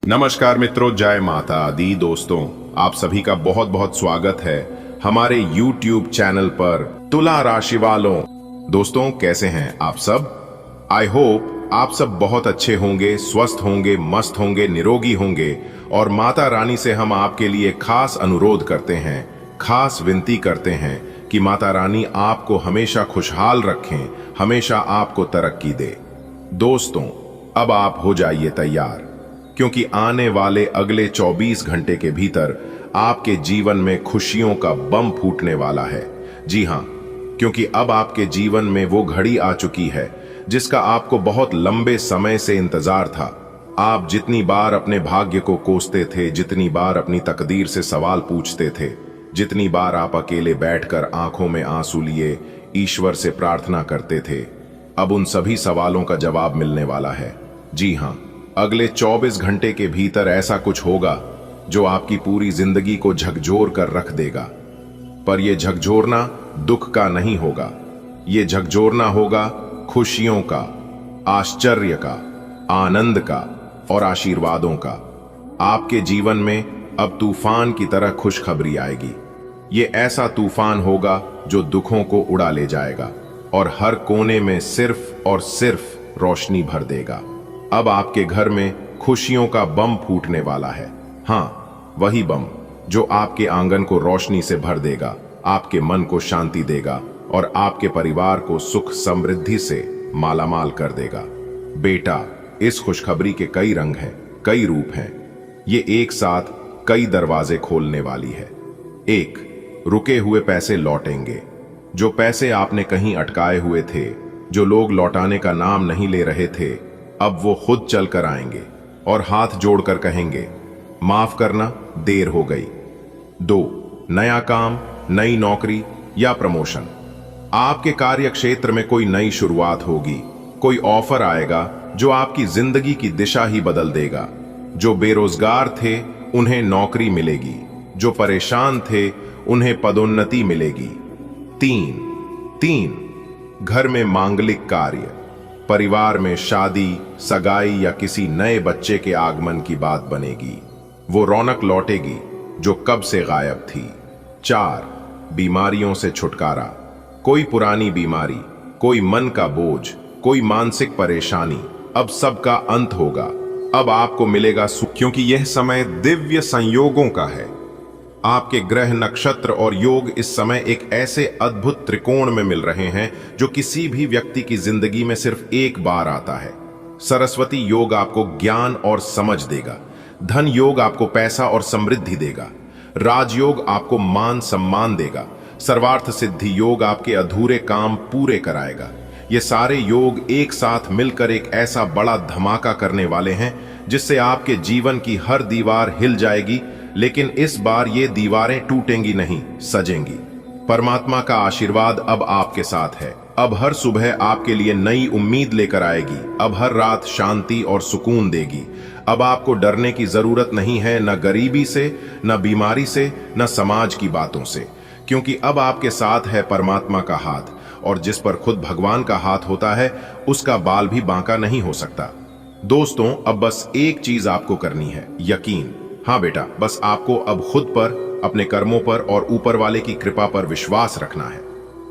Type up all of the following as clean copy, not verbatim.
नमस्कार मित्रों, जय माता दी। दोस्तों, आप सभी का बहुत बहुत स्वागत है हमारे YouTube चैनल पर तुला राशि वालों। दोस्तों, कैसे हैं आप सब? आई होप आप सब बहुत अच्छे होंगे, स्वस्थ होंगे, मस्त होंगे, निरोगी होंगे। और माता रानी से हम आपके लिए खास अनुरोध करते हैं, खास विनती करते हैं कि माता रानी आपको हमेशा खुशहाल रखें, हमेशा आपको तरक्की दे। दोस्तों, अब आप हो जाइए तैयार, क्योंकि आने वाले अगले 24 घंटे के भीतर आपके जीवन में खुशियों का बम फूटने वाला है। जी हां, क्योंकि अब आपके जीवन में वो घड़ी आ चुकी है जिसका आपको बहुत लंबे समय से इंतजार था। आप जितनी बार अपने भाग्य को कोसते थे, जितनी बार अपनी तकदीर से सवाल पूछते थे, जितनी बार आप अकेले बैठकर आंखों में आंसू लिए ईश्वर से प्रार्थना करते थे, अब उन सभी सवालों का जवाब मिलने वाला है। जी हां, अगले 24 घंटे के भीतर ऐसा कुछ होगा जो आपकी पूरी जिंदगी को झकझोर कर रख देगा। पर यह झकझोरना दुख का नहीं होगा, यह झकझोरना होगा खुशियों का, आश्चर्य का, आनंद का और आशीर्वादों का। आपके जीवन में अब तूफान की तरह खुशखबरी आएगी। ये ऐसा तूफान होगा जो दुखों को उड़ा ले जाएगा और हर कोने में सिर्फ और सिर्फ रोशनी भर देगा। अब आपके घर में खुशियों का बम फूटने वाला है। हाँ, वही बम जो आपके आंगन को रोशनी से भर देगा, आपके मन को शांति देगा और आपके परिवार को सुख समृद्धि से मालामाल कर देगा। बेटा, इस खुशखबरी के कई रंग हैं, कई रूप हैं। ये एक साथ कई दरवाजे खोलने वाली है। एक, रुके हुए पैसे लौटेंगे। जो पैसे आपने कहीं अटकाए हुए थे, जो लोग लौटाने का नाम नहीं ले रहे थे, अब वो खुद चल कर आएंगे और हाथ जोड़कर कहेंगे, माफ करना, देर हो गई। दो, नया काम, नई नौकरी या प्रमोशन। आपके कार्य क्षेत्र में कोई नई शुरुआत होगी, कोई ऑफर आएगा जो आपकी जिंदगी की दिशा ही बदल देगा। जो बेरोजगार थे उन्हें नौकरी मिलेगी, जो परेशान थे उन्हें पदोन्नति मिलेगी। तीन, घर में मांगलिक कार्य, परिवार में शादी, सगाई या किसी नए बच्चे के आगमन की बात बनेगी। वो रौनक लौटेगी जो कब से गायब थी। 4, बीमारियों से छुटकारा। कोई पुरानी बीमारी, कोई मन का बोझ, कोई मानसिक परेशानी, अब सबका अंत होगा। अब आपको मिलेगा सुख, क्योंकि यह समय दिव्य संयोगों का है। आपके ग्रह, नक्षत्र और योग इस समय एक ऐसे अद्भुत त्रिकोण में मिल रहे हैं जो किसी भी व्यक्ति की जिंदगी में सिर्फ एक बार आता है। सरस्वती योग आपको ज्ञान और समझ देगा। धन योग आपको पैसा और समृद्धि देगा। राजयोग आपको मान सम्मान देगा। सर्वार्थ सिद्धि योग आपके अधूरे काम पूरे कराएगा। ये सारे योग एक साथ मिलकर एक ऐसा बड़ा धमाका करने वाले हैं जिससे आपके जीवन की हर दीवार हिल जाएगी, लेकिन इस बार ये दीवारें टूटेंगी नहीं, सजेंगी। परमात्मा का आशीर्वाद अब आपके साथ है। अब हर सुबह आपके लिए नई उम्मीद लेकर आएगी। अब हर रात शांति और सुकून देगी। अब आपको डरने की जरूरत नहीं है, न गरीबी से, न बीमारी से, न समाज की बातों से, क्योंकि अब आपके साथ है परमात्मा का हाथ। और जिस पर खुद भगवान का हाथ होता है उसका बाल भी बांका नहीं हो सकता। दोस्तों, अब बस एक चीज आपको करनी है, यकीन। हाँ बेटा, बस आपको अब खुद पर, अपने कर्मों पर और ऊपर वाले की कृपा पर विश्वास रखना है।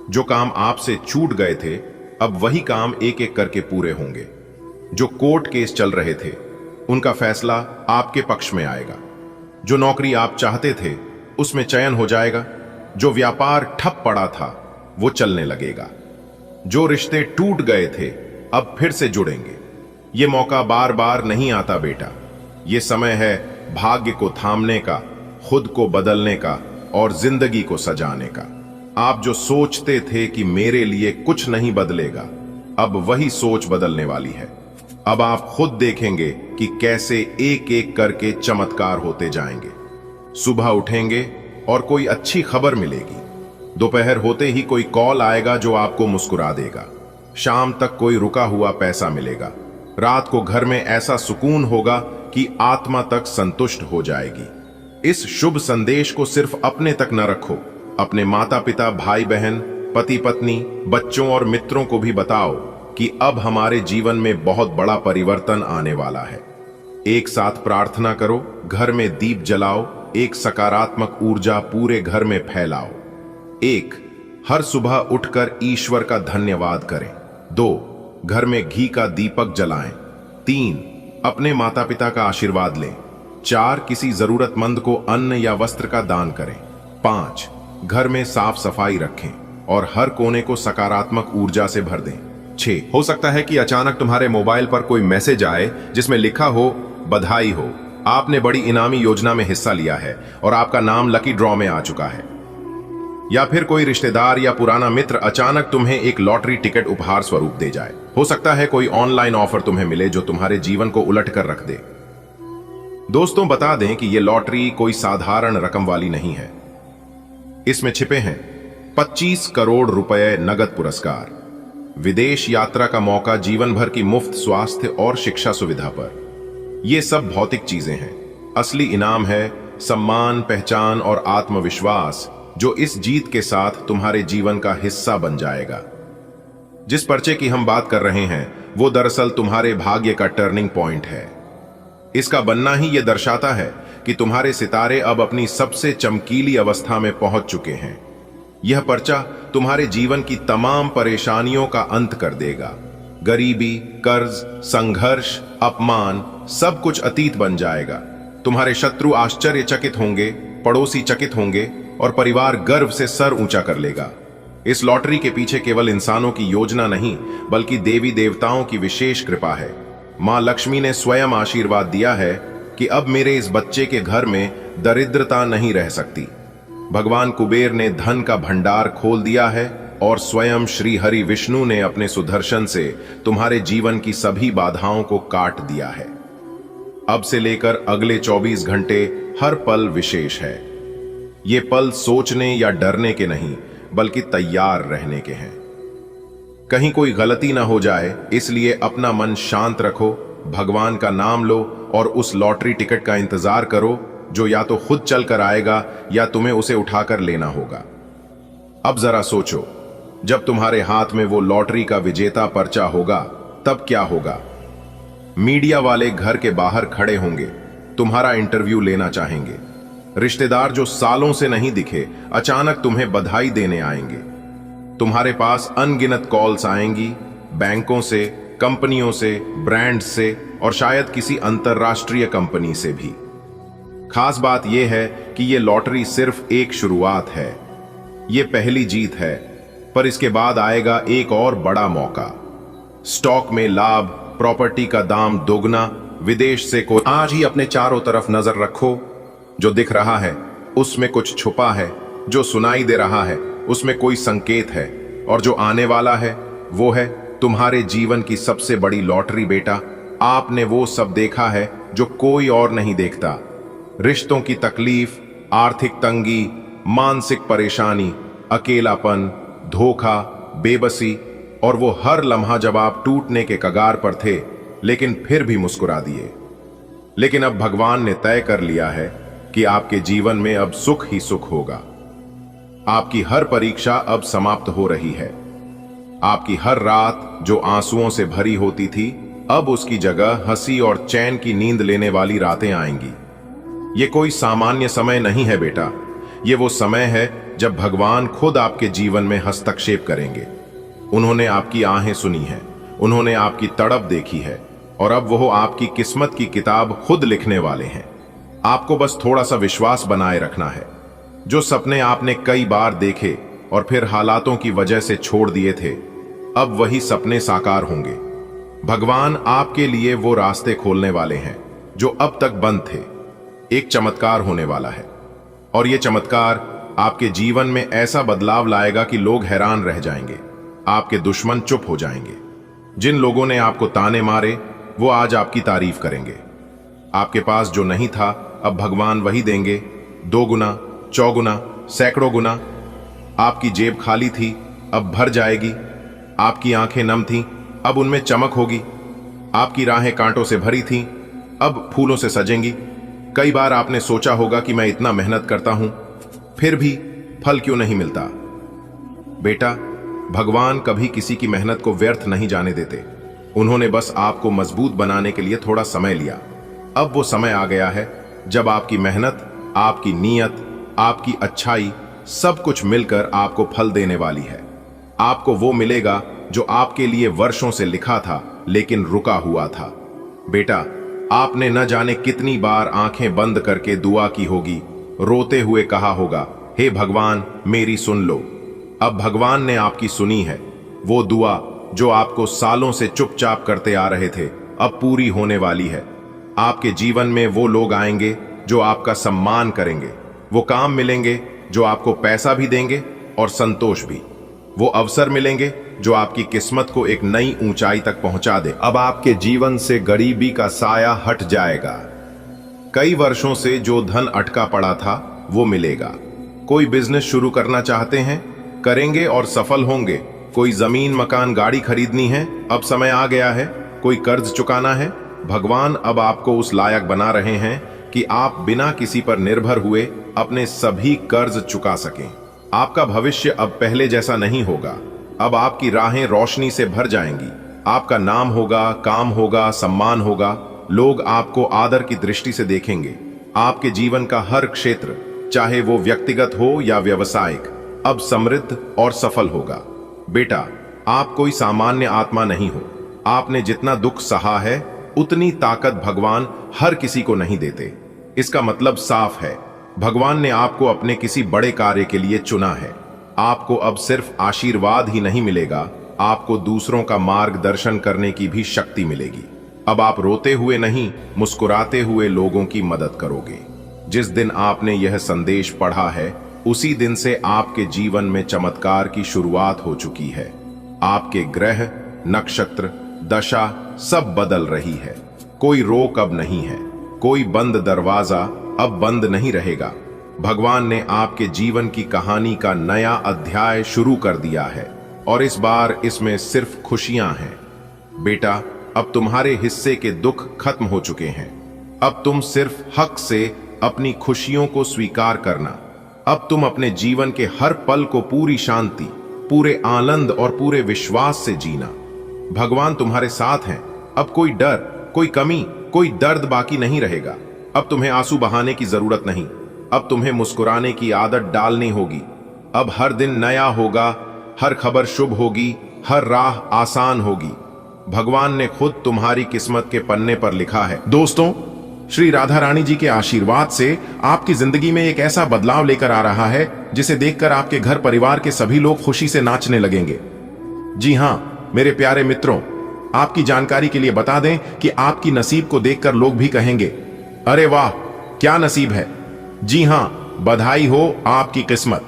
जो काम आपसे छूट गए थे, अब वही काम एक एक करके पूरे होंगे। जो कोर्ट केस चल रहे थे, उनका फैसला आपके पक्ष में आएगा। जो नौकरी आप चाहते थे, उसमें चयन हो जाएगा। जो व्यापार ठप पड़ा था, वो चलने लगेगा। जो रिश्ते टूट गए थे, अब फिर से जुड़ेंगे। ये मौका बार बार नहीं आता बेटा। ये समय है भाग्य को थामने का, खुद को बदलने का और जिंदगी को सजाने का। आप जो सोचते थे कि मेरे लिए कुछ नहीं बदलेगा, अब वही सोच बदलने वाली है। अब आप खुद देखेंगे कि कैसे एक एक करके चमत्कार होते जाएंगे। सुबह उठेंगे और कोई अच्छी खबर मिलेगी। दोपहर होते ही कोई कॉल आएगा जो आपको मुस्कुरा देगा। शाम तक कोई रुका हुआ पैसा मिलेगा। रात को घर में ऐसा सुकून होगा कि आत्मा तक संतुष्ट हो जाएगी। इस शुभ संदेश को सिर्फ अपने तक न रखो, अपने माता पिता, भाई बहन, पति पत्नी, बच्चों और मित्रों को भी बताओ कि अब हमारे जीवन में बहुत बड़ा परिवर्तन आने वाला है। एक साथ प्रार्थना करो, घर में दीप जलाओ, एक सकारात्मक ऊर्जा पूरे घर में फैलाओ। 1. हर सुबह उठकर ईश्वर का धन्यवाद करें। 2. घर में घी का दीपक जलाएं। 3. अपने माता पिता का आशीर्वाद लें। 4. किसी जरूरतमंद को अन्न या वस्त्र का दान करें। 5. घर में साफ सफाई रखें और हर कोने को सकारात्मक ऊर्जा से भर दें। 6. हो सकता है कि अचानक तुम्हारे मोबाइल पर कोई मैसेज आए जिसमें लिखा हो, बधाई हो, आपने बड़ी इनामी योजना में हिस्सा लिया है और आपका नाम लकी ड्रॉ में आ चुका है। या फिर कोई रिश्तेदार या पुराना मित्र अचानक तुम्हें एक लॉटरी टिकट उपहार स्वरूप दे जाए। हो सकता है कोई ऑनलाइन ऑफर तुम्हें मिले जो तुम्हारे जीवन को उलट कर रख दे। दोस्तों, बता दें कि यह लॉटरी कोई साधारण रकम वाली नहीं है। इसमें छिपे हैं 25 करोड़ रुपए नगद पुरस्कार, विदेश यात्रा का मौका, जीवन भर की मुफ्त स्वास्थ्य और शिक्षा सुविधा पर। ये सब भौतिक चीजें हैं। असली इनाम है सम्मान, पहचान और आत्मविश्वास, जो इस जीत के साथ तुम्हारे जीवन का हिस्सा बन जाएगा। जिस पर्चे की हम बात कर रहे हैं वो दरअसल तुम्हारे भाग्य का टर्निंग पॉइंट है। इसका बनना ही यह दर्शाता है कि तुम्हारे सितारे अब अपनी सबसे चमकीली अवस्था में पहुंच चुके हैं। यह पर्चा तुम्हारे जीवन की तमाम परेशानियों का अंत कर देगा। गरीबी, कर्ज, संघर्ष, अपमान, सब कुछ अतीत बन जाएगा। तुम्हारे शत्रु आश्चर्यचकित होंगे, पड़ोसी चकित होंगे और परिवार गर्व से सर ऊंचा कर लेगा। इस लॉटरी के पीछे केवल इंसानों की योजना नहीं, बल्कि देवी देवताओं की विशेष कृपा है। मां लक्ष्मी ने स्वयं आशीर्वाद दिया है कि अब मेरे इस बच्चे के घर में दरिद्रता नहीं रह सकती। भगवान कुबेर ने धन का भंडार खोल दिया है और स्वयं श्री हरि विष्णु ने अपने सुदर्शन से तुम्हारे जीवन की सभी बाधाओं को काट दिया है। अब से लेकर अगले 24 घंटे हर पल विशेष है। ये पल सोचने या डरने के नहीं, बल्कि तैयार रहने के हैं। कहीं कोई गलती ना हो जाए, इसलिए अपना मन शांत रखो, भगवान का नाम लो और उस लॉटरी टिकट का इंतजार करो जो या तो खुद चल कर आएगा या तुम्हें उसे उठाकर लेना होगा। अब जरा सोचो, जब तुम्हारे हाथ में वो लॉटरी का विजेता पर्चा होगा तब क्या होगा? मीडिया वाले घर के बाहर खड़े होंगे, तुम्हारा इंटरव्यू लेना चाहेंगे। रिश्तेदार जो सालों से नहीं दिखे अचानक तुम्हें बधाई देने आएंगे। तुम्हारे पास अनगिनत कॉल्स आएंगी, बैंकों से, कंपनियों से, ब्रांड्स से और शायद किसी अंतरराष्ट्रीय कंपनी से भी। खास बात यह है कि यह लॉटरी सिर्फ एक शुरुआत है। यह पहली जीत है, पर इसके बाद आएगा एक और बड़ा मौका। स्टॉक में लाभ, प्रॉपर्टी का दाम दोगुना, विदेश से कोई। आज ही अपने चारों तरफ नजर रखो। जो दिख रहा है उसमें कुछ छुपा है, जो सुनाई दे रहा है उसमें कोई संकेत है, और जो आने वाला है वो है तुम्हारे जीवन की सबसे बड़ी लॉटरी। बेटा, आपने वो सब देखा है जो कोई और नहीं देखता। रिश्तों की तकलीफ, आर्थिक तंगी, मानसिक परेशानी, अकेलापन, धोखा, बेबसी, और वो हर लम्हा जब आप टूटने के कगार पर थे लेकिन फिर भी मुस्कुरा दिए। लेकिन अब भगवान ने तय कर लिया है कि आपके जीवन में अब सुख ही सुख होगा। आपकी हर परीक्षा अब समाप्त हो रही है। आपकी हर रात जो आंसुओं से भरी होती थी, अब उसकी जगह हंसी और चैन की नींद लेने वाली रातें आएंगी। ये कोई सामान्य समय नहीं है बेटा, ये वो समय है जब भगवान खुद आपके जीवन में हस्तक्षेप करेंगे। उन्होंने आपकी आहें सुनी हैं, उन्होंने आपकी तड़प देखी है, और अब वो आपकी किस्मत की किताब खुद लिखने वाले हैं। आपको बस थोड़ा सा विश्वास बनाए रखना है। जो सपने आपने कई बार देखे और फिर हालातों की वजह से छोड़ दिए थे, अब वही सपने साकार होंगे। भगवान आपके लिए वो रास्ते खोलने वाले हैं जो अब तक बंद थे। एक चमत्कार होने वाला है, और ये चमत्कार आपके जीवन में ऐसा बदलाव लाएगा कि लोग हैरान रह जाएंगे। आपके दुश्मन चुप हो जाएंगे। जिन लोगों ने आपको ताने मारे वो आज आपकी तारीफ करेंगे। आपके पास जो नहीं था अब भगवान वही देंगे, 2 गुना, 4 गुना, सैकड़ों गुना। आपकी जेब खाली थी, अब भर जाएगी। आपकी आंखें नम थीं, अब उनमें चमक होगी। आपकी राहें कांटों से भरी थीं, अब फूलों से सजेंगी। कई बार आपने सोचा होगा कि मैं इतना मेहनत करता हूं, फिर भी फल क्यों नहीं मिलता? बेटा, भगवान कभी किसी की मेहनत को व्यर्थ नहीं जाने देते। उन्होंने बस आपको मजबूत बनाने के लिए थोड़ा समय लिया। अब वो समय आ गया है जब आपकी मेहनत, आपकी नीयत, आपकी अच्छाई सब कुछ मिलकर आपको फल देने वाली है। आपको वो मिलेगा जो आपके लिए वर्षों से लिखा था लेकिन रुका हुआ था। बेटा, आपने न जाने कितनी बार आंखें बंद करके दुआ की होगी, रोते हुए कहा होगा, हे भगवान मेरी सुन लो। अब भगवान ने आपकी सुनी है। वो दुआ जो आपको सालों से चुपचाप करते आ रहे थे अब पूरी होने वाली है। आपके जीवन में वो लोग आएंगे जो आपका सम्मान करेंगे, वो काम मिलेंगे जो आपको पैसा भी देंगे और संतोष भी। वो अवसर मिलेंगे जो आपकी किस्मत को एक नई ऊंचाई तक पहुंचा दे। अब आपके जीवन से गरीबी का साया हट जाएगा। कई वर्षों से जो धन अटका पड़ा था वो मिलेगा। कोई बिजनेस शुरू करना चाहते हैं, करेंगे और सफल होंगे। कोई जमीन, मकान, गाड़ी खरीदनी है, अब समय आ गया है। कोई कर्ज चुकाना है, भगवान अब आपको उस लायक बना रहे हैं कि आप बिना किसी पर निर्भर हुए अपने सभी कर्ज चुका सकें। आपका भविष्य अब पहले जैसा नहीं होगा। अब आपकी राहें रोशनी से भर जाएंगी। आपका नाम होगा, काम होगा, सम्मान होगा। लोग आपको आदर की दृष्टि से देखेंगे। आपके जीवन का हर क्षेत्र, चाहे वो व्यक्तिगत हो या व्यवसायिक, अब समृद्ध और सफल होगा। बेटा, आप कोई सामान्य आत्मा नहीं हो। आपने जितना दुख सहा है उतनी ताकत भगवान हर किसी को नहीं देते। इसका मतलब साफ है, भगवान ने आपको अपने किसी बड़े कार्य के लिए चुना है। आपको अब सिर्फ आशीर्वाद ही नहीं मिलेगा, आपको दूसरों का मार्गदर्शन करने की भी शक्ति मिलेगी। अब आप रोते हुए नहीं, मुस्कुराते हुए लोगों की मदद करोगे। जिस दिन आपने यह संदेश पढ़ा है उसी दिन से आपके जीवन में चमत्कार की शुरुआत हो चुकी है। आपके ग्रह, नक्षत्र, दशा सब बदल रही है। कोई रोक अब नहीं है। कोई बंद दरवाजा अब बंद नहीं रहेगा। भगवान ने आपके जीवन की कहानी का नया अध्याय शुरू कर दिया है और इस बार इसमें सिर्फ खुशियां हैं। बेटा, अब तुम्हारे हिस्से के दुख खत्म हो चुके हैं। अब तुम सिर्फ हक से अपनी खुशियों को स्वीकार करना। अब तुम अपने जीवन के हर पल को पूरी शांति, पूरे आनंद और पूरे विश्वास से जीना। भगवान तुम्हारे साथ हैं। अब कोई डर, कोई कमी, कोई दर्द बाकी नहीं रहेगा। अब तुम्हें आंसू बहाने की जरूरत नहीं। अब तुम्हें मुस्कुराने की आदत डालनी होगी। अब हर दिन नया होगा, हर खबर शुभ होगी, हर राह आसान होगी। भगवान ने खुद तुम्हारी किस्मत के पन्ने पर लिखा है। दोस्तों, श्री राधा रानी जी के आशीर्वाद से आपकी जिंदगी में एक ऐसा बदलाव लेकर आ रहा है जिसे देखकर आपके घर परिवार के सभी लोग खुशी से नाचने लगेंगे। जी हां मेरे प्यारे मित्रों, आपकी जानकारी के लिए बता दें कि आपकी नसीब को देखकर लोग भी कहेंगे, अरे वाह क्या नसीब है। जी हां, बधाई हो, आपकी किस्मत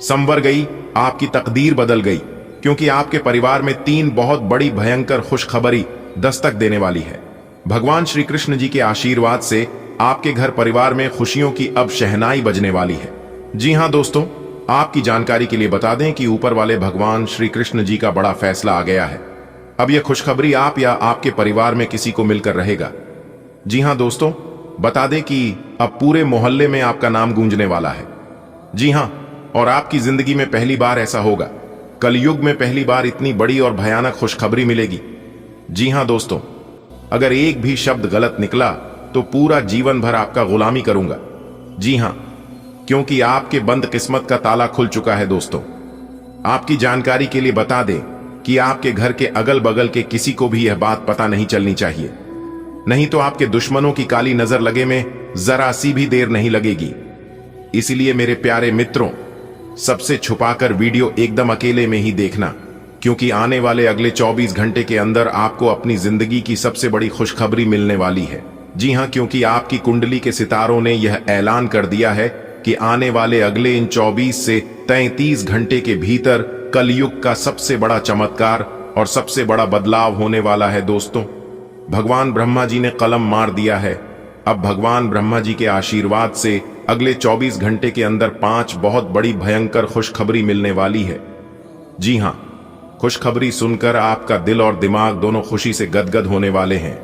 संवर गई, आपकी तकदीर बदल गई, क्योंकि आपके परिवार में 3 बहुत बड़ी भयंकर खुशखबरी दस्तक देने वाली है। भगवान श्री कृष्ण जी के आशीर्वाद से आपके घर परिवार में खुशियों की अब शहनाई बजने वाली है। जी हां दोस्तों, आपकी जानकारी के लिए बता दें कि ऊपर वाले भगवान श्री कृष्ण जी का बड़ा फैसला आ गया है। अब यह खुशखबरी आप या आपके परिवार में किसी को मिलकर रहेगा। जी हां दोस्तों, बता दें कि अब पूरे मोहल्ले में आपका नाम गूंजने वाला है। जी हां, और आपकी जिंदगी में पहली बार ऐसा होगा। कलयुग में पहली बार इतनी बड़ी और भयानक खुशखबरी मिलेगी। जी हां दोस्तों, अगर एक भी शब्द गलत निकला तो पूरा जीवन भर आपका गुलामी करूंगा। जी हां, क्योंकि आपके बंद किस्मत का ताला खुल चुका है। दोस्तों, आपकी जानकारी के लिए बता दें कि आपके घर के अगल बगल के किसी को भी यह बात पता नहीं चलनी चाहिए, नहीं तो आपके दुश्मनों की काली नजर लगे में जरा सी भी देर नहीं लगेगी। इसलिए मेरे प्यारे मित्रों, सबसे छुपाकर वीडियो एकदम अकेले में ही देखना, क्योंकि आने वाले अगले 24 घंटे के अंदर आपको अपनी जिंदगी की सबसे बड़ी खुशखबरी मिलने वाली है। जी हां, क्योंकि आपकी कुंडली के सितारों ने यह ऐलान कर दिया है कि आने वाले अगले इन 24 से 33 घंटे के भीतर कलयुग का सबसे बड़ा चमत्कार और सबसे बड़ा बदलाव होने वाला है। दोस्तों, भगवान ब्रह्मा जी ने कलम मार दिया है। अब भगवान ब्रह्मा जी के आशीर्वाद से अगले 24 घंटे के अंदर 5 बहुत बड़ी भयंकर खुशखबरी मिलने वाली है। जी हां, खुशखबरी सुनकर आपका दिल और दिमाग दोनों खुशी से गदगद होने वाले हैं।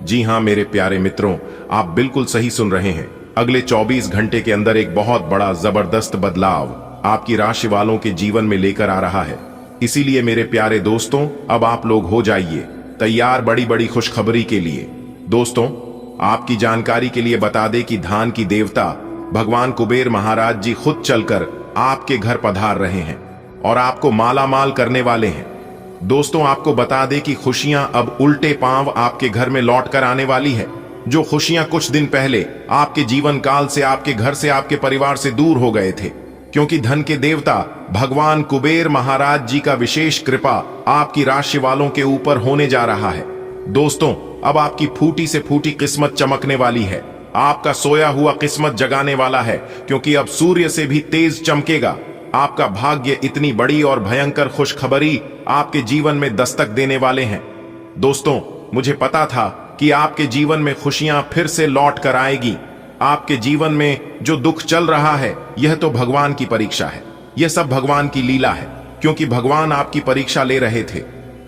जी हां मेरे प्यारे मित्रों, आप बिल्कुल सही सुन रहे हैं। अगले 24 घंटे के अंदर एक बहुत बड़ा जबरदस्त बदलाव आपकी राशि वालों के जीवन में लेकर आ रहा है। इसीलिए मेरे प्यारे दोस्तों, अब आप लोग हो जाइए तैयार बड़ी बड़ी खुशखबरी के लिए। दोस्तों, आपकी जानकारी के लिए बता दें कि धन की देवता भगवान कुबेर महाराज जी खुद चलकर आपके घर पधार रहे हैं और आपको माला माल करने वाले हैं। दोस्तों, आपको बता दें कि खुशियां अब उल्टे पांव आपके घर में लौट कर आने वाली है। जो खुशियां कुछ दिन पहले आपके जीवन काल से, आपके घर से, आपके परिवार से दूर हो गए थे, क्योंकि धन के देवता भगवान कुबेर महाराज जी का विशेष कृपा आपकी राशि वालों के ऊपर होने जा रहा है। दोस्तों, अब आपकी फूटी से फूटी किस्मत चमकने वाली है। आपका सोया हुआ किस्मत जगाने वाला है, क्योंकि अब सूर्य से भी तेज चमकेगा। आपका भाग्य इतनी बड़ी और भयंकर खुशखबरी आपके जीवन में दस्तक देने वाले हैं। दोस्तों, मुझे पता था कि आपके जीवन में खुशियां फिर से लौट कर आएगी। आपके जीवन में जो दुख चल रहा है, यह तो भगवान की परीक्षा है। यह सब भगवान की लीला है, क्योंकि भगवान आपकी परीक्षा ले रहे थे।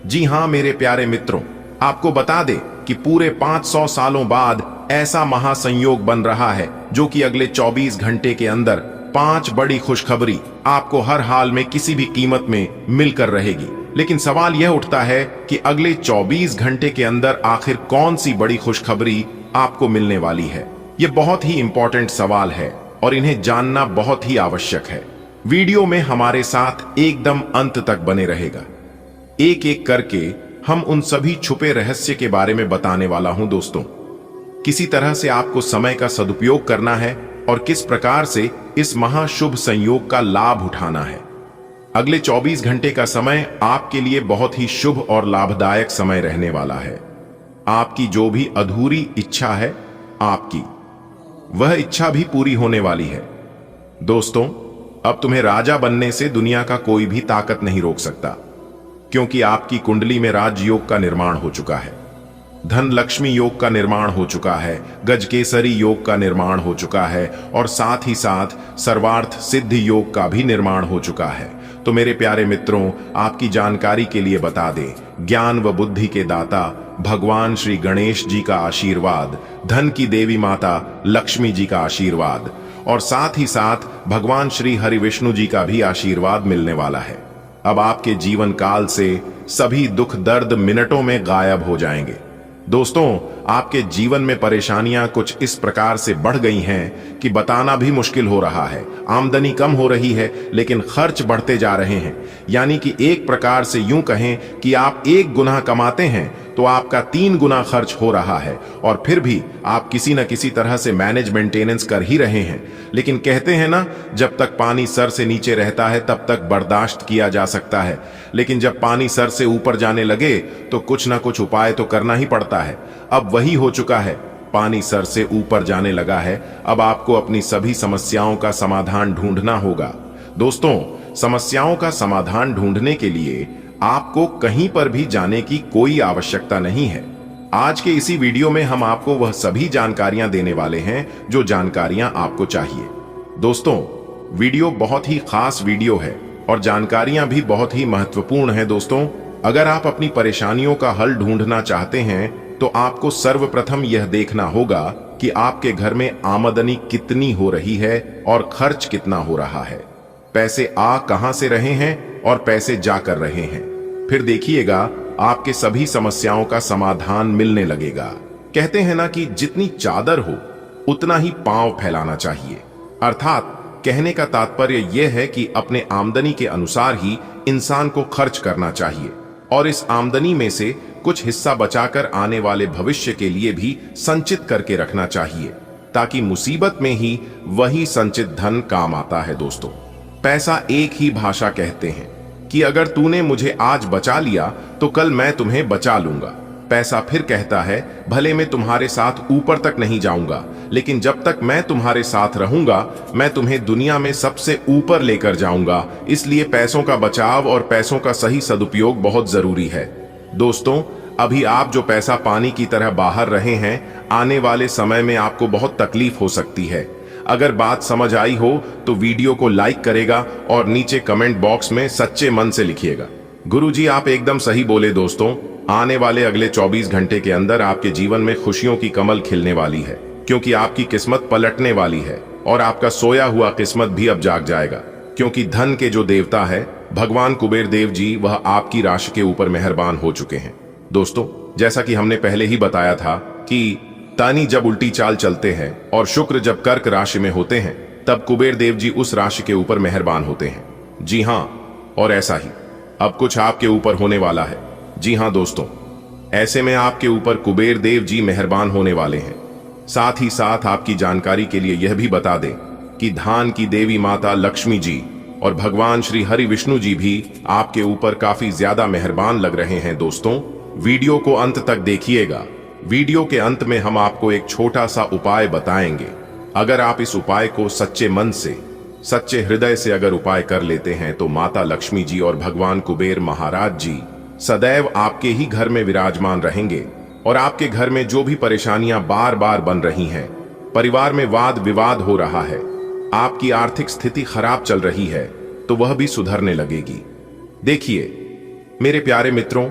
जी हां मेरे प्यारे मित्रों, आपको बता दे कि पूरे 500 सालों बाद ऐसा महासंयोग बन रहा है, जो कि अगले 24 घंटे के अंदर 5 बड़ी खुशखबरी आपको हर हाल में किसी भी कीमत में मिलकर रहेगी। लेकिन सवाल यह उठता है कि अगले 24 घंटे के अंदर आखिर कौन सी बड़ी खुशखबरी आपको मिलने वाली है। यह बहुत ही इंपॉर्टेंट सवाल है और इन्हें जानना बहुत ही आवश्यक है। वीडियो में हमारे साथ एकदम अंत तक बने रहेगा। एक एक करके हम उन सभी छुपे रहस्य के बारे में बताने वाला हूं। दोस्तों, किसी तरह से आपको समय का सदुपयोग करना है और किस प्रकार से इस महाशुभ संयोग का लाभ उठाना है। अगले 24 घंटे का समय आपके लिए बहुत ही शुभ और लाभदायक समय रहने वाला है। आपकी जो भी अधूरी इच्छा है, आपकी वह इच्छा भी पूरी होने वाली है। दोस्तों, अब तुम्हें राजा बनने से दुनिया का कोई भी ताकत नहीं रोक सकता, क्योंकि आपकी कुंडली में राजयोग का निर्माण हो चुका है, धन लक्ष्मी योग का निर्माण हो चुका है, गजकेसरी योग का निर्माण हो चुका है और साथ ही साथ सर्वार्थ सिद्ध योग का भी निर्माण हो चुका है। तो मेरे प्यारे मित्रों, आपकी जानकारी के लिए बता दें, ज्ञान व बुद्धि के दाता भगवान श्री गणेश जी का आशीर्वाद, धन की देवी माता लक्ष्मी जी का आशीर्वाद और साथ ही साथ भगवान श्री हरि विष्णु जी का भी आशीर्वाद मिलने वाला है। अब आपके जीवन काल से सभी दुख दर्द मिनटों में गायब हो जाएंगे। दोस्तों, आपके जीवन में परेशानियां कुछ इस प्रकार से बढ़ गई हैं कि बताना भी मुश्किल हो रहा है। आमदनी कम हो रही है, लेकिन खर्च बढ़ते जा रहे हैं। यानी कि एक प्रकार से यूं कहें कि आप 1 गुना कमाते हैं तो आपका 3 गुना खर्च हो रहा है, और फिर भी आप किसी न किसी तरह से मैनेज मेंटेनेंस कर ही रहे हैं। लेकिन कहते हैं ना, जब तक पानी सर से नीचे रहता है तब तक बर्दाश्त किया जा सकता है, लेकिन जब पानी सर से ऊपर जाने लगे तो कुछ ना कुछ उपाय तो करना ही पड़ता है। अब वही हो चुका है, पानी सर से ऊपर जाने लगा है। अब आपको अपनी सभी समस्याओं का समाधान ढूंढना होगा। दोस्तों, समस्याओं का समाधान ढूंढने के लिए आपको कहीं पर भी जाने की कोई आवश्यकता नहीं है। आज के इसी वीडियो में हम आपको वह सभी जानकारियां देने वाले हैं जो जानकारियां आपको चाहिए। दोस्तों, वीडियो बहुत ही खास वीडियो है और जानकारियां भी बहुत ही महत्वपूर्ण हैं। दोस्तों, अगर आप अपनी परेशानियों का हल ढूंढना चाहते हैं तो आपको सर्वप्रथम यह देखना होगा कि आपके घर में आमदनी कितनी हो रही है और खर्च कितना हो रहा है। पैसे आ कहां से रहे हैं और पैसे जा कर रहे हैं। फिर देखिएगा आपके सभी समस्याओं का समाधान मिलने लगेगा। कहते हैं ना कि जितनी चादर हो उतना ही पांव फैलाना चाहिए। अर्थात कहने का तात्पर्य यह है कि अपने आमदनी के अनुसार ही इंसान को खर्च करना चाहिए और इस आमदनी में से कुछ हिस्सा बचाकर आने वाले भविष्य के लिए भी संचित करके रखना चाहिए, ताकि मुसीबत में ही वही संचित धन काम आता है। दोस्तों, पैसा एक ही भाषा कहते हैं कि अगर तूने मुझे आज बचा लिया तो कल मैं तुम्हें बचा लूंगा। पैसा फिर कहता है, भले मैं तुम्हारे साथ ऊपर तक नहीं जाऊंगा, लेकिन जब तक मैं तुम्हारे साथ रहूंगा मैं तुम्हें दुनिया में सबसे ऊपर लेकर जाऊंगा। इसलिए पैसों का बचाव और पैसों का सही सदुपयोग बहुत जरूरी है। दोस्तों, अभी आप जो पैसा पानी की तरह बाहर रहे हैं, आने वाले समय में आपको बहुत तकलीफ हो सकती है। अगर बात समझ आई हो तो वीडियो को लाइक करेगा और नीचे कमेंट बॉक्स में सच्चे मन से लिखिएगा, गुरुजी आप एकदम सही बोले। दोस्तों, आने वाले अगले 24 घंटे के अंदर आपके जीवन में खुशियों की कमल खिलने वाली है, क्योंकि आपकी किस्मत पलटने वाली है और आपका सोया हुआ किस्मत भी अब जाग जाएगा, क्योंकि धन के जो देवता है भगवान कुबेर देव जी, वह आपकी राशि के ऊपर मेहरबान हो चुके हैं। दोस्तों, जैसा कि हमने पहले ही बताया था कि तानी जब उल्टी चाल चलते हैं और शुक्र जब कर्क राशि में होते हैं, तब कुबेर देव जी उस राशि के ऊपर मेहरबान होते हैं। जी हां, और ऐसा ही अब कुछ आपके ऊपर होने वाला है। जी हां दोस्तों, ऐसे में आपके ऊपर कुबेर देव जी मेहरबान होने वाले हैं। साथ ही साथ आपकी जानकारी के लिए यह भी बता दें कि धान की देवी माता लक्ष्मी जी और भगवान श्री हरि विष्णु जी भी आपके ऊपर काफी ज्यादा मेहरबान लग रहे हैं। दोस्तों, वीडियो को अंत तक देखिएगा। वीडियो के अंत में हम आपको एक छोटा सा उपाय बताएंगे। अगर आप इस उपाय को सच्चे मन से, सच्चे हृदय से अगर उपाय कर लेते हैं तो माता लक्ष्मी जी और भगवान कुबेर महाराज जी सदैव आपके ही घर में विराजमान रहेंगे और आपके घर में जो भी परेशानियां बार बार बन रही हैं, परिवार में वाद विवाद हो रहा है, आपकी आर्थिक स्थिति खराब चल रही है, तो वह भी सुधरने लगेगी। देखिए मेरे प्यारे मित्रों,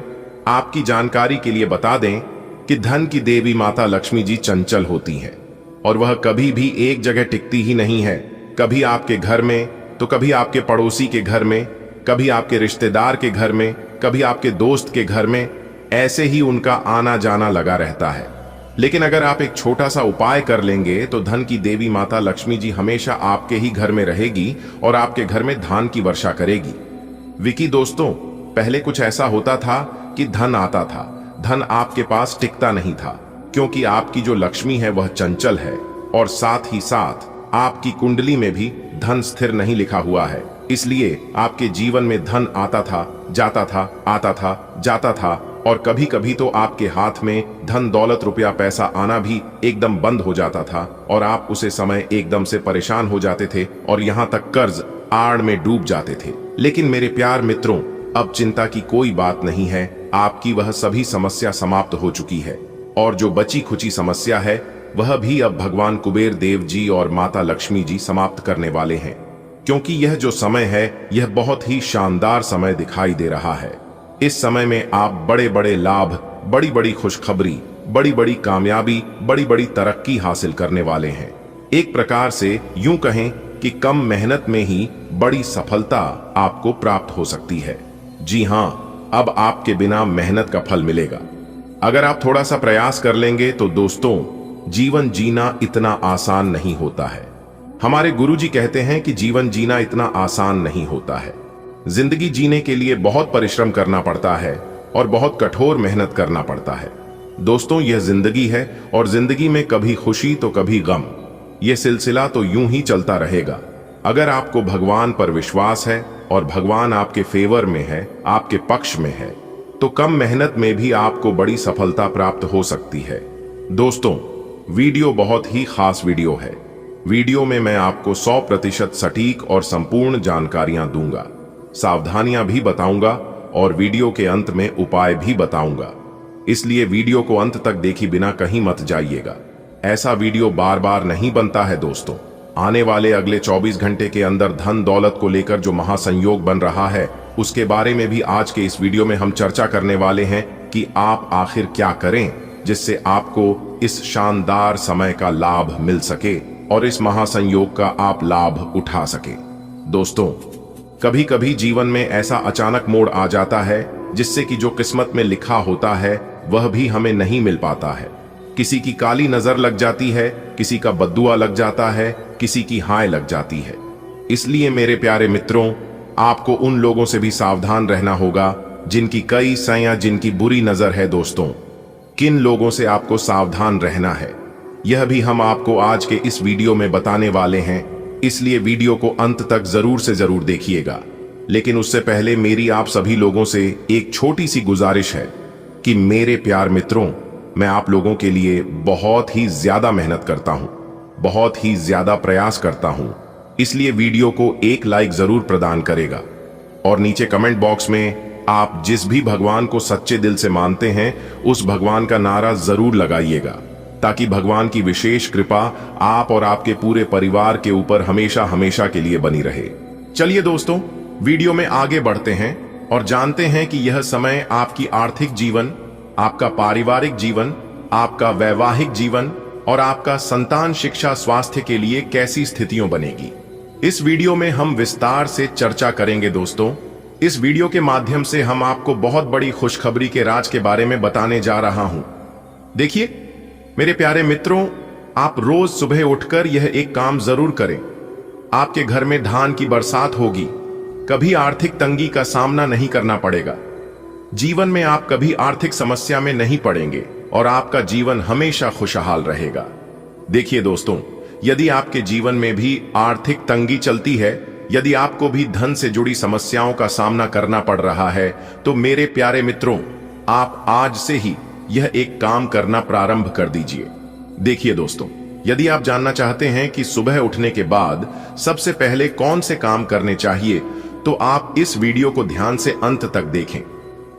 आपकी जानकारी के लिए बता दें कि धन की देवी माता लक्ष्मी जी चंचल होती हैं और वह कभी भी एक जगह टिकती ही नहीं है। कभी आपके घर में तो कभी आपके पड़ोसी के घर में, कभी आपके रिश्तेदार के घर में, कभी आपके दोस्त के घर में, ऐसे ही उनका आना जाना लगा रहता है। लेकिन अगर आप एक छोटा सा उपाय कर लेंगे तो धन की देवी माता लक्ष्मी जी हमेशा आपके ही घर में रहेगी और आपके घर में धान की वर्षा करेगी। विकी दोस्तों, पहले कुछ ऐसा होता था कि धन आता था, धन आपके पास टिकता नहीं था, क्योंकि आपकी जो लक्ष्मी है वह चंचल है और साथ ही साथ आपकी कुंडली में भी धन स्थिर नहीं लिखा हुआ है। इसलिए आपके जीवन में धन आता था, जाता था, आता था, जाता था, और कभी कभी तो आपके हाथ में धन दौलत रुपया पैसा आना भी एकदम बंद हो जाता था और आप उसे समय एकदम से परेशान हो जाते थे और यहाँ तक कर्ज आड़ में डूब जाते थे। लेकिन मेरे प्यार मित्रों, अब चिंता की कोई बात नहीं है। आपकी वह सभी समस्या समाप्त हो चुकी है और जो बची खुची समस्या है वह भी अब भगवान कुबेर देव जी और माता लक्ष्मी जी समाप्त करने वाले हैं, क्योंकि यह जो समय है यह बहुत ही शानदार समय दिखाई दे रहा है। इस समय में आप बड़े बड़े लाभ, बड़ी बड़ी खुशखबरी, बड़ी बड़ी कामयाबी, बड़ी बड़ी तरक्की हासिल करने वाले हैं। एक प्रकार से यूं कहें कि कम मेहनत में ही बड़ी सफलता आपको प्राप्त हो सकती है। जी हां, अब आपके बिना मेहनत का फल मिलेगा। अगर आप थोड़ा सा प्रयास कर लेंगे तो दोस्तों, जीवन जीना इतना आसान नहीं होता है। हमारे गुरुजी कहते हैं कि जीवन जीना इतना आसान नहीं होता है। जिंदगी जीने के लिए बहुत परिश्रम करना पड़ता है और बहुत कठोर मेहनत करना पड़ता है। दोस्तों, यह जिंदगी है और जिंदगी में कभी खुशी तो कभी गम, यह सिलसिला तो यूं ही चलता रहेगा। अगर आपको भगवान पर विश्वास है और भगवान आपके फेवर में है, आपके पक्ष में है, तो कम मेहनत में भी आपको बड़ी सफलता प्राप्त हो सकती है। दोस्तों, वीडियो बहुत ही खास वीडियो है। वीडियो में मैं आपको 100% सटीक और संपूर्ण जानकारियां दूंगा, सावधानियां भी बताऊंगा और वीडियो के अंत में उपाय भी बताऊंगा। इसलिए वीडियो को अंत तक देखे बिना कहीं मत जाइएगा। ऐसा वीडियो बार बार नहीं बनता है दोस्तों। आने वाले अगले 24 घंटे के अंदर धन दौलत को लेकर जो महासंयोग बन रहा है, उसके बारे में भी आज के इस वीडियो में हम चर्चा करने वाले हैं कि आप आखिर क्या करें जिससे आपको इस शानदार समय का लाभ मिल सके और इस महासंयोग का आप लाभ उठा सके। दोस्तों, कभी कभी जीवन में ऐसा अचानक मोड़ आ जाता है जिससे कि जो किस्मत में लिखा होता है वह भी हमें नहीं मिल पाता है। किसी की काली नजर लग जाती है, किसी का बद्दुआ लग जाता है, किसी की हाय लग जाती है। इसलिए मेरे प्यारे मित्रों, आपको उन लोगों से भी सावधान रहना होगा जिनकी कई सया, जिनकी बुरी नजर है। दोस्तों, किन लोगों से आपको सावधान रहना है यह भी हम आपको आज के इस वीडियो में बताने वाले हैं, इसलिए वीडियो को अंत तक जरूर से जरूर देखिएगा। लेकिन उससे पहले मेरी आप सभी लोगों से एक छोटी सी गुजारिश है कि मेरे प्यार मित्रों, मैं आप लोगों के लिए बहुत ही ज्यादा मेहनत करता हूं, बहुत ही ज्यादा प्रयास करता हूं, इसलिए वीडियो को एक लाइक जरूर प्रदान करेगा और नीचे कमेंट बॉक्स में आप जिस भी भगवान को सच्चे दिल से मानते हैं उस भगवान का नारा जरूर लगाइएगा, ताकि भगवान की विशेष कृपा आप और आपके पूरे परिवार के ऊपर हमेशा हमेशा के लिए बनी रहे। चलिए दोस्तों, वीडियो में आगे बढ़ते हैं और जानते हैं कि यह समय आपकी आर्थिक जीवन, आपका पारिवारिक जीवन, आपका वैवाहिक जीवन और आपका संतान शिक्षा स्वास्थ्य के लिए कैसी स्थितियों बनेगी। इस वीडियो में हम विस्तार से चर्चा करेंगे। दोस्तों, इस वीडियो के माध्यम से हम आपको बहुत बड़ी खुशखबरी के राज के बारे में बताने जा रहा हूं। देखिए, मेरे प्यारे मित्रों, आप रोज सुबह उठकर यह एक काम जरूर करें। आपके घर में धान की बरसात होगी, कभी आर्थिक तंगी का सामना नहीं करना पड़ेगा। जीवन में आप कभी आर्थिक समस्या में नहीं पड़ेंगे और आपका जीवन हमेशा खुशहाल रहेगा। देखिए दोस्तों, यदि आपके जीवन में भी आर्थिक तंगी चलती है, यदि आपको भी धन से जुड़ी समस्याओं का सामना करना पड़ रहा है, तो मेरे प्यारे मित्रों, आप आज से ही यह एक काम करना प्रारंभ कर दीजिए। देखिए दोस्तों, यदि आप जानना चाहते हैं कि सुबह उठने के बाद सबसे पहले कौन से काम करने चाहिए, तो आप इस वीडियो को ध्यान से अंत तक देखें,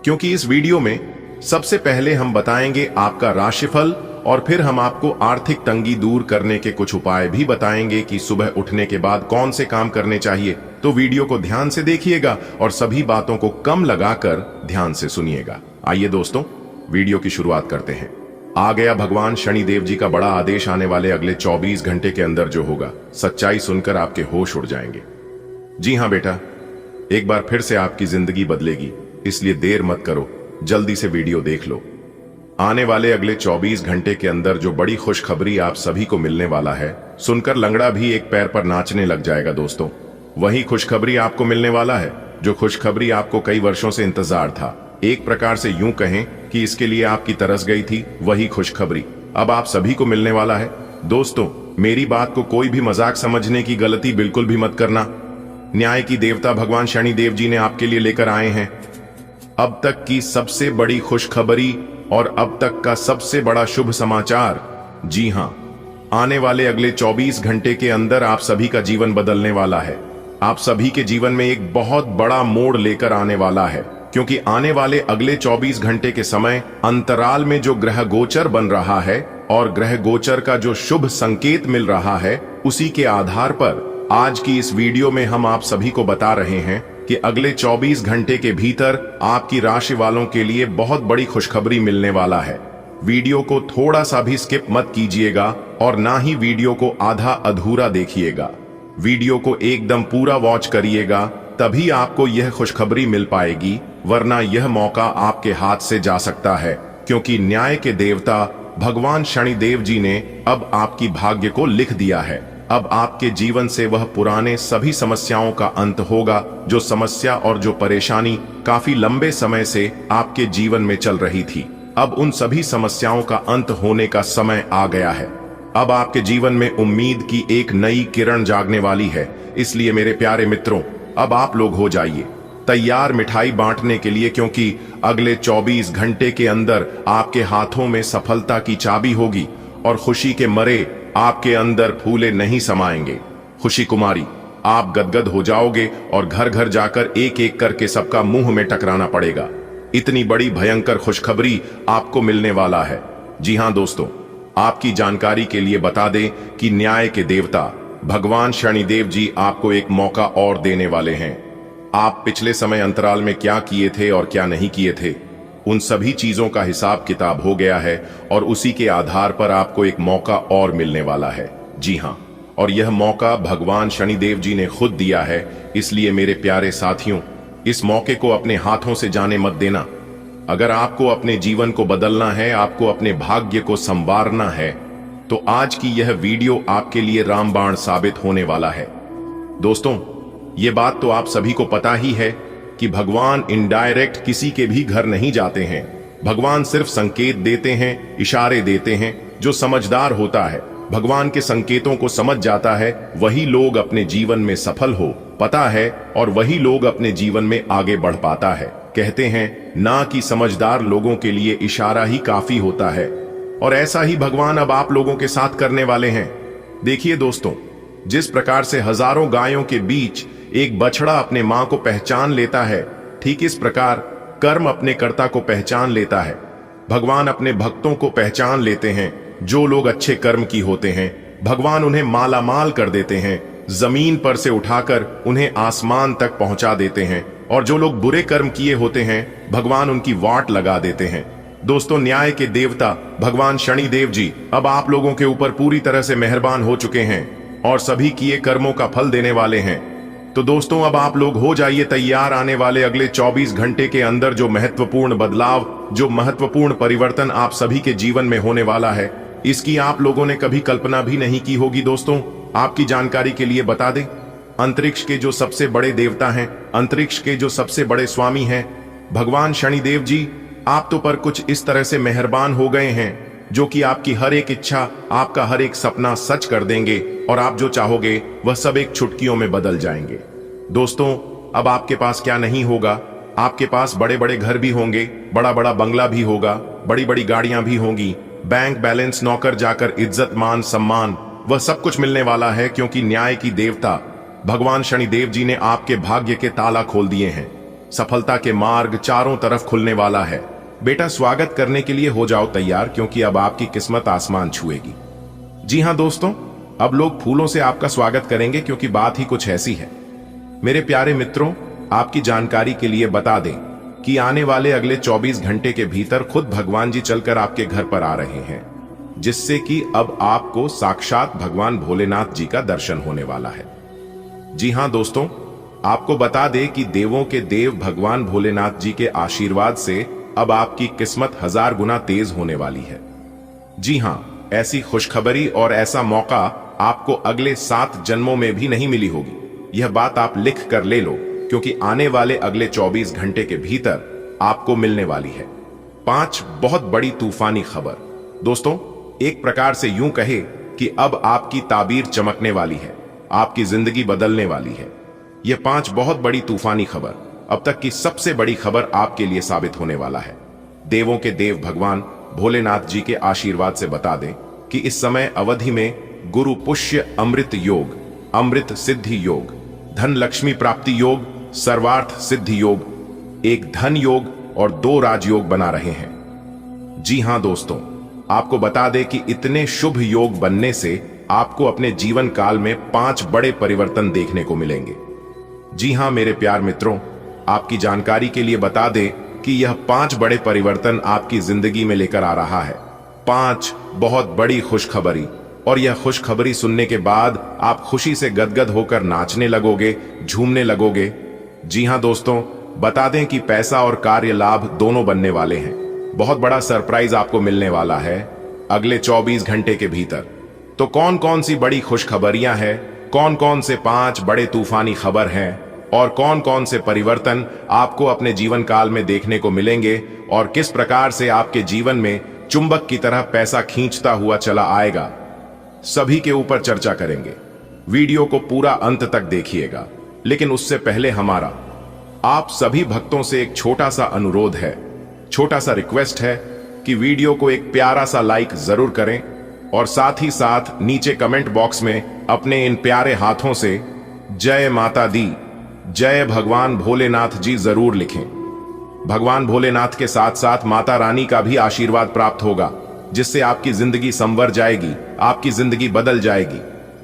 क्योंकि इस वीडियो में सबसे पहले हम बताएंगे आपका राशिफल और फिर हम आपको आर्थिक तंगी दूर करने के कुछ उपाय भी बताएंगे कि सुबह उठने के बाद कौन से काम करने चाहिए। तो वीडियो को ध्यान से देखिएगा और सभी बातों को कम लगाकर ध्यान से सुनिएगा। आइए दोस्तों, वीडियो की शुरुआत करते हैं। आ गया भगवान शनिदेव जी का बड़ा आदेश आने वाले अगले 24 घंटे के अंदर जो होगा, सच्चाई सुनकर आपके होश उड़ जाएंगे। जी हां बेटा, एक बार फिर से आपकी जिंदगी बदलेगी, इसलिए देर मत करो, जल्दी से वीडियो देख लो। आने वाले अगले 24 घंटे के अंदर जो बड़ी खुशखबरी आप सभी को मिलने वाला है, सुनकर लंगड़ा भी एक पैर पर नाचने लग जाएगा दोस्तों। वही खुशखबरी आपको मिलने वाला है जो खुशखबरी आपको कई वर्षों से इंतजार था। एक प्रकार से यूं कहें कि इसके लिए आपकी तरस गई थी वही खुशखबरी अब आप सभी को मिलने वाला है। दोस्तों, मेरी बात को कोई भी मजाक समझने की गलती बिल्कुल भी मत करना। न्याय की देवता भगवान शनिदेव जी ने आपके लिए लेकर आए हैं अब तक की सबसे बड़ी खुशखबरी और अब तक का सबसे बड़ा शुभ समाचार। जी हां, आने वाले अगले 24 घंटे के अंदर आप सभी का जीवन बदलने वाला है। आप सभी के जीवन में एक बहुत बड़ा मोड़ लेकर आने वाला है, क्योंकि आने वाले अगले 24 घंटे के समय अंतराल में जो ग्रह गोचर बन रहा है और ग्रह गोचर का जो शुभ संकेत मिल रहा है, उसी के आधार पर आज की इस वीडियो में हम आप सभी को बता रहे हैं कि अगले 24 घंटे के भीतर आपकी राशि वालों के लिए बहुत बड़ी खुशखबरी मिलने वाला है। वीडियो को थोड़ा सा भी स्किप मत कीजिएगा और ना ही वीडियो को आधा अधूरा देखिएगा। वीडियो को एकदम पूरा वॉच करिएगा, तभी आपको यह खुशखबरी मिल पाएगी, वरना यह मौका आपके हाथ से जा सकता है, क्योंकि न्याय के देवता भगवान शनिदेव जी ने अब आपकी भाग्य को लिख दिया है। अब आपके जीवन से वह पुराने सभी समस्याओं का अंत होगा, जो समस्या और जो परेशानी काफी लंबे समय से आपके जीवन में चल रही थी। अब उन सभी समस्याओं का अंत होने का समय आ गया है। अब आपके जीवन में उम्मीद की एक नई किरण जागने वाली है। इसलिए मेरे प्यारे मित्रों, अब आप लोग हो जाइए तैयार मिठाई बांटने के लिए, क्योंकि अगले 24 घंटे के अंदर आपके हाथों में सफलता की चाबी होगी और खुशी के मरे आपके अंदर फूले नहीं समाएंगे। खुशी कुमारी, आप गदगद हो जाओगे और घर घर जाकर एक एक करके सबका मुंह में टकराना पड़ेगा। इतनी बड़ी भयंकर खुशखबरी आपको मिलने वाला है। जी हां दोस्तों, आपकी जानकारी के लिए बता दें कि न्याय के देवता भगवान शनिदेव जी आपको एक मौका और देने वाले हैं। आप पिछले समय अंतराल में क्या किए थे और क्या नहीं किए थे, उन सभी चीजों का हिसाब किताब हो गया है और उसी के आधार पर आपको एक मौका और मिलने वाला है। जी हां, और यह मौका भगवान शनिदेव जी ने खुद दिया है। इसलिए मेरे प्यारे साथियों, इस मौके को अपने हाथों से जाने मत देना। अगर आपको अपने जीवन को बदलना है, आपको अपने भाग्य को संवारना है, तो आज की यह वीडियो आपके लिए रामबाण साबित होने वाला है। दोस्तों, ये बात तो आप सभी को पता ही है कि भगवान इनडायरेक्ट किसी के भी घर नहीं जाते हैं। भगवान सिर्फ संकेत देते हैं, इशारे देते हैं। जो समझदार होता है, भगवान के संकेतों को समझ जाता है, वही लोग अपने जीवन में सफल हो पता है और वही लोग अपने जीवन में आगे बढ़ पाता है। कहते हैं ना कि समझदार लोगों के लिए इशारा ही काफी होता है, और ऐसा ही भगवान अब आप लोगों के साथ करने वाले हैं। देखिए दोस्तों, जिस प्रकार से हजारों गायों के बीच एक बछड़ा अपने मां को पहचान लेता है, ठीक इस प्रकार कर्म अपने कर्ता को पहचान लेता है। भगवान अपने भक्तों को पहचान लेते हैं। जो लोग अच्छे कर्म की होते हैं, भगवान उन्हें माला माल कर देते हैं, जमीन पर से उठाकर उन्हें आसमान तक पहुंचा देते हैं, और जो लोग बुरे कर्म किए होते हैं, भगवान उनकी वाट लगा देते हैं। दोस्तों, न्याय के देवता भगवान शनिदेव जी अब आप लोगों के ऊपर पूरी तरह से मेहरबान हो चुके हैं और सभी किए कर्मों का फल देने वाले हैं। तो दोस्तों, अब आप लोग हो जाइए तैयार। आने वाले अगले 24 घंटे के अंदर जो महत्वपूर्ण बदलाव, जो महत्वपूर्ण परिवर्तन आप सभी के जीवन में होने वाला है, इसकी आप लोगों ने कभी कल्पना भी नहीं की होगी। दोस्तों, आपकी जानकारी के लिए बता दें, अंतरिक्ष के जो सबसे बड़े देवता हैं, अंतरिक्ष के जो सबसे बड़े स्वामी हैं, भगवान शनिदेव जी आप तो पर कुछ इस तरह से मेहरबान हो गए हैं जो कि आपकी हर एक इच्छा, आपका हर एक सपना सच कर देंगे और आप जो चाहोगे वह सब एक चुटकियों में बदल जाएंगे। दोस्तों, अब आपके पास क्या नहीं होगा, आपके पास बड़े बड़े घर भी होंगे, बड़ा बड़ा बंगला भी होगा, बड़ी बड़ी गाड़ियां भी होंगी, बैंक बैलेंस, नौकर जाकर, इज्जत मान सम्मान, वह सब कुछ मिलने वाला है, क्योंकि न्याय की देवता भगवान शनिदेव जी ने आपके भाग्य के ताला खोल दिए हैं। सफलता के मार्ग चारों तरफ खुलने वाला है। बेटा, स्वागत करने के लिए हो जाओ तैयार, क्योंकि अब आपकी किस्मत आसमान छुएगी। जी हां दोस्तों, अब लोग फूलों से आपका स्वागत करेंगे, क्योंकि बात ही कुछ ऐसी है। मेरे प्यारे मित्रों, आपकी जानकारी के लिए बता दें कि आने वाले अगले 24 घंटे के भीतर खुद भगवान जी चलकर आपके घर पर आ रहे हैं, जिससे कि अब आपको साक्षात भगवान भोलेनाथ जी का दर्शन होने वाला है। जी हां दोस्तों, आपको बता दें कि देवों के देव भगवान भोलेनाथ जी के आशीर्वाद से अब आपकी किस्मत 1000 गुना तेज होने वाली है। जी हां, ऐसी खुशखबरी और ऐसा मौका आपको अगले 7 जन्मों में भी नहीं मिली होगी। यह बात आप लिख कर ले लो, क्योंकि आने वाले अगले 24 घंटे के भीतर आपको मिलने वाली है 5 बहुत बड़ी तूफानी खबर। दोस्तों, एक प्रकार से यूं कहे कि अब आपकी ताबीर चमकने वाली है, आपकी जिंदगी बदलने वाली है। यह 5 बहुत बड़ी तूफानी खबर अब तक की सबसे बड़ी खबर आपके लिए साबित होने वाला है। देवों के देव भगवान भोलेनाथ जी के आशीर्वाद से बता दें कि इस समय अवधि में गुरु पुष्य अमृत योग, अमृत सिद्धि योग, धन लक्ष्मी प्राप्ति योग, सर्वार्थ सिद्धि योग, एक धन योग और 2 राजयोग बना रहे हैं। जी हां दोस्तों, आपको बता दें कि इतने शुभ योग बनने से आपको अपने जीवन काल में 5 बड़े परिवर्तन देखने को मिलेंगे। जी हां मेरे प्यार मित्रों, आपकी जानकारी के लिए बता दें कि यह 5 बड़े परिवर्तन आपकी जिंदगी में लेकर आ रहा है। 5 बहुत बड़ी खुशखबरी, और यह खुशखबरी सुनने के बाद आप खुशी से गदगद होकर नाचने लगोगे, झूमने लगोगे। जी हां दोस्तों, बता दें कि पैसा और कार्य लाभ दोनों बनने वाले हैं। बहुत बड़ा सरप्राइज आपको मिलने वाला है अगले 24 घंटे के भीतर। तो कौन कौन सी बड़ी खुशखबरियां हैं, कौन कौन से 5 बड़े तूफानी खबर हैं, और कौन कौन से परिवर्तन आपको अपने जीवन काल में देखने को मिलेंगे, और किस प्रकार से आपके जीवन में चुंबक की तरह पैसा खींचता हुआ चला आएगा, सभी के ऊपर चर्चा करेंगे। वीडियो को पूरा अंत तक देखिएगा। लेकिन उससे पहले हमारा आप सभी भक्तों से एक छोटा सा अनुरोध है, छोटा सा रिक्वेस्ट है कि वीडियो को एक प्यारा सा लाइक जरूर करें, और साथ ही साथ नीचे कमेंट बॉक्स में अपने इन प्यारे हाथों से जय माता दी, जय भगवान भोलेनाथ जी जरूर लिखें। भगवान भोलेनाथ के साथ साथ माता रानी का भी आशीर्वाद प्राप्त होगा, जिससे आपकी जिंदगी संवर जाएगी, आपकी जिंदगी बदल जाएगी।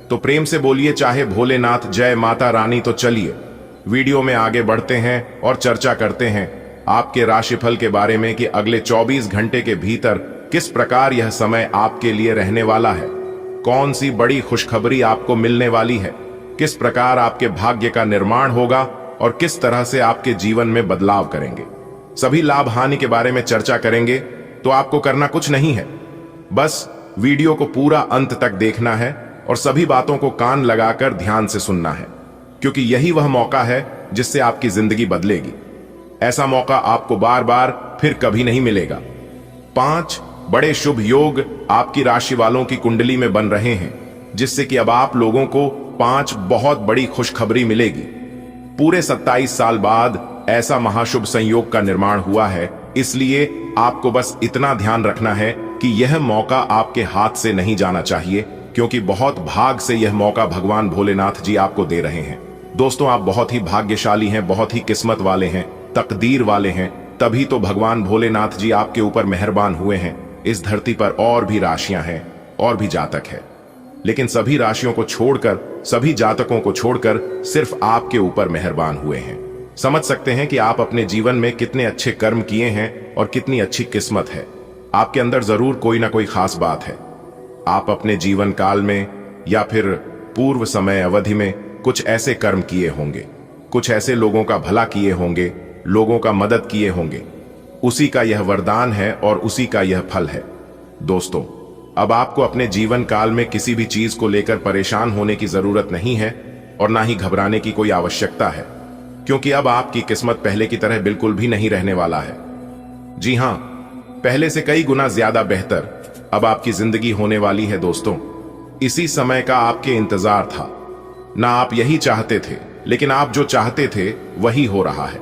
तो प्रेम से बोलिए चाहे भोलेनाथ, जय माता रानी। तो चलिए वीडियो में आगे बढ़ते हैं और चर्चा करते हैं आपके राशिफल के बारे में कि अगले 24 घंटे के भीतर किस प्रकार यह समय आपके लिए रहने वाला है, कौन सी बड़ी खुशखबरी आपको मिलने वाली है, किस प्रकार आपके भाग्य का निर्माण होगा और किस तरह से आपके जीवन में बदलाव करेंगे। सभी लाभ हानि के बारे में चर्चा करेंगे। तो आपको करना कुछ नहीं है, बस वीडियो को पूरा अंत तक देखना है और सभी बातों को कान लगाकर ध्यान से सुनना है, क्योंकि यही वह मौका है जिससे आपकी जिंदगी बदलेगी। ऐसा मौका आपको बार बार फिर कभी नहीं मिलेगा। 5 बड़े शुभ योग आपकी राशि वालों की कुंडली में बन रहे हैं, जिससे कि अब आप लोगों को 5 बहुत बड़ी खुशखबरी मिलेगी। पूरे 27 साल बाद ऐसा महाशुभ संयोग का निर्माण हुआ है, इसलिए आपको बस इतना ध्यान रखना है कि यह मौका आपके हाथ से नहीं जाना चाहिए, क्योंकि बहुत भाग से यह मौका भगवान भोलेनाथ जी आपको दे रहे हैं। दोस्तों, आप बहुत ही भाग्यशाली हैं, बहुत ही किस्मत वाले हैं, तकदीर वाले हैं, तभी तो भगवान भोलेनाथ जी आपके ऊपर मेहरबान हुए हैं। इस धरती पर और भी राशियां हैं, और भी जातक है, लेकिन सभी राशियों को छोड़कर, सभी जातकों को छोड़कर सिर्फ आपके ऊपर मेहरबान हुए हैं। समझ सकते हैं कि आप अपने जीवन में कितने अच्छे कर्म किए हैं और कितनी अच्छी किस्मत है। आपके अंदर जरूर कोई ना कोई खास बात है। आप अपने जीवन काल में या फिर पूर्व समय अवधि में कुछ ऐसे कर्म किए होंगे, कुछ ऐसे लोगों का भला किए होंगे, लोगों का मदद किए होंगे। उसी का यह वरदान है और उसी का यह फल है। दोस्तों, अब आपको अपने जीवन काल में किसी भी चीज को लेकर परेशान होने की जरूरत नहीं है और ना ही घबराने की कोई आवश्यकता है, क्योंकि अब आपकी किस्मत पहले की तरह बिल्कुल भी नहीं रहने वाला है। जी हां, पहले से कई गुना ज्यादा बेहतर अब आपकी जिंदगी होने वाली है दोस्तों। इसी समय का आपके इंतजार था। ना आप यही चाहते थे, लेकिन आप जो चाहते थे वही हो रहा है।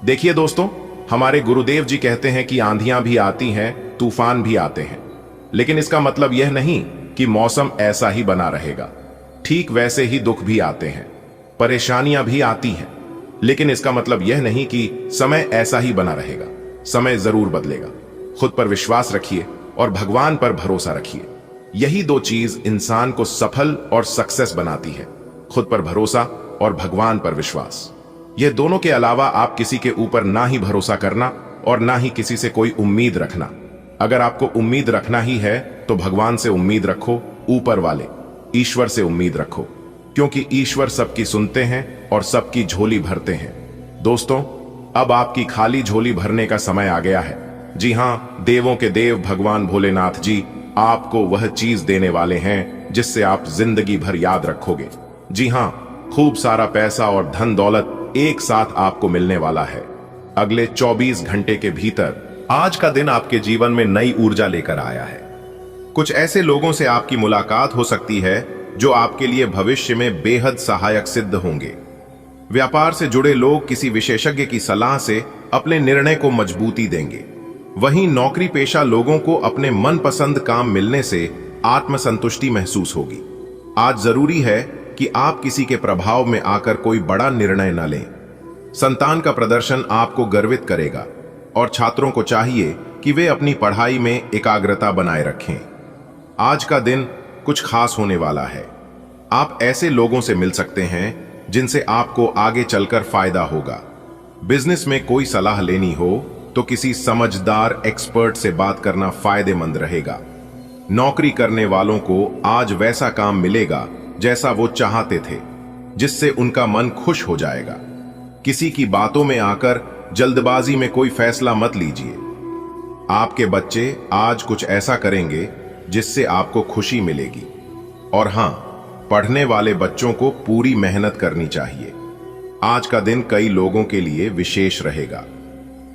देखिए दोस्तों, हमारे गुरुदेव जी कहते हैं कि आंधियां भी आती हैं, तूफान भी आते हैं, लेकिन इसका मतलब यह नहीं कि मौसम ऐसा ही बना रहेगा। ठीक वैसे ही दुख भी आते हैं, परेशानियां भी आती हैं, लेकिन इसका मतलब यह नहीं कि समय ऐसा ही बना रहेगा। समय जरूर बदलेगा। खुद पर विश्वास रखिए और भगवान पर भरोसा रखिए। यही दो चीज इंसान को सफल और सक्सेस बनाती है, खुद पर भरोसा और भगवान पर विश्वास। यह दोनों के अलावा आप किसी के ऊपर ना ही भरोसा करना और ना ही किसी से कोई उम्मीद रखना। अगर आपको उम्मीद रखना ही है तो भगवान से उम्मीद रखो, ऊपर वाले ईश्वर से उम्मीद रखो, क्योंकि ईश्वर सबकी सुनते हैं और सबकी झोली भरते हैं। दोस्तों, अब आपकी खाली झोली भरने का समय आ गया है। जी हां, देवों के देव भगवान भोलेनाथ जी आपको वह चीज देने वाले हैं जिससे आप जिंदगी भर याद रखोगे। जी हां, खूब सारा पैसा और धन दौलत एक साथ आपको मिलने वाला है। अगले 24 घंटे के भीतर आज का दिन आपके जीवन में नई ऊर्जा लेकर आया है। कुछ ऐसे लोगों से आपकी मुलाकात हो सकती है जो आपके लिए भविष्य में बेहद सहायक सिद्ध होंगे। व्यापार से जुड़े लोग किसी विशेषज्ञ की सलाह से अपने निर्णय को मजबूती देंगे। वहीं नौकरी पेशा लोगों को अपने मनपसंद काम मिलने से आत्मसंतुष्टि महसूस होगी। आज जरूरी है कि आप किसी के प्रभाव में आकर कोई बड़ा निर्णय न लें। संतान का प्रदर्शन आपको गर्वित करेगा और छात्रों को चाहिए कि वे अपनी पढ़ाई में एकाग्रता बनाए रखें। आज का दिन कुछ खास होने वाला है। आप ऐसे लोगों से मिल सकते हैं जिनसे आपको आगे चलकर फायदा होगा। बिजनेस में कोई सलाह लेनी हो तो किसी समझदार एक्सपर्ट से बात करना फायदेमंद रहेगा। नौकरी करने वालों को आज वैसा काम मिलेगा जैसा वो चाहते थे, जिससे उनका मन खुश हो जाएगा। किसी की बातों में आकर जल्दबाजी में कोई फैसला मत लीजिए। आपके बच्चे आज कुछ ऐसा करेंगे जिससे आपको खुशी मिलेगी। और हां, पढ़ने वाले बच्चों को पूरी मेहनत करनी चाहिए। आज का दिन कई लोगों के लिए विशेष रहेगा।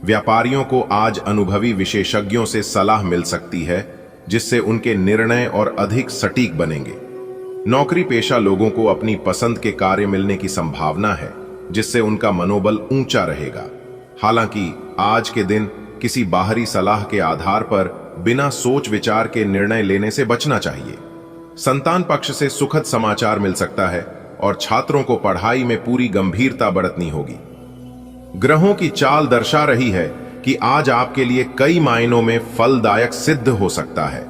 व्यापारियों को आज अनुभवी विशेषज्ञों से सलाह मिल सकती है, जिससे उनके निर्णय और अधिक सटीक बनेंगे। नौकरी पेशा लोगों को अपनी पसंद के कार्य मिलने की संभावना है, जिससे उनका मनोबल ऊंचा रहेगा। हालांकि आज के दिन किसी बाहरी सलाह के आधार पर बिना सोच विचार के निर्णय लेने से बचना चाहिए। संतान पक्ष से सुखद समाचार मिल सकता है और छात्रों को पढ़ाई में पूरी गंभीरता बरतनी होगी। ग्रहों की चाल दर्शा रही है कि आज आपके लिए कई मायनों में फलदायक सिद्ध हो सकता है।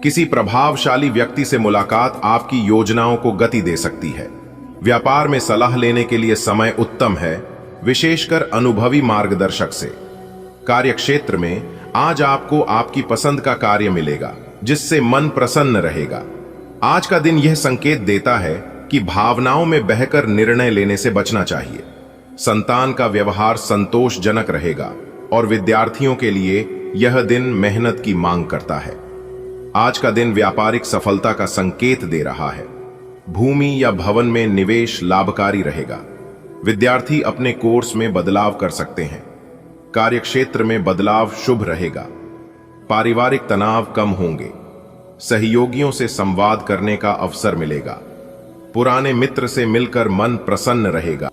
किसी प्रभावशाली व्यक्ति से मुलाकात आपकी योजनाओं को गति दे सकती है। व्यापार में सलाह लेने के लिए समय उत्तम है, विशेषकर अनुभवी मार्गदर्शक से। कार्यक्षेत्र में आज आपको आपकी पसंद का कार्य मिलेगा, जिससे मन प्रसन्न रहेगा। आज का दिन यह संकेत देता है कि भावनाओं में बहकर निर्णय लेने से बचना चाहिए। संतान का व्यवहार संतोषजनक रहेगा और विद्यार्थियों के लिए यह दिन मेहनत की मांग करता है। आज का दिन व्यापारिक सफलता का संकेत दे रहा है। भूमि या भवन में निवेश लाभकारी रहेगा। विद्यार्थी अपने कोर्स में बदलाव कर सकते हैं। कार्यक्षेत्र में बदलाव शुभ रहेगा। पारिवारिक तनाव कम होंगे। सहयोगियों से संवाद करने का अवसर मिलेगा। पुराने मित्र से मिलकर मन प्रसन्न रहेगा।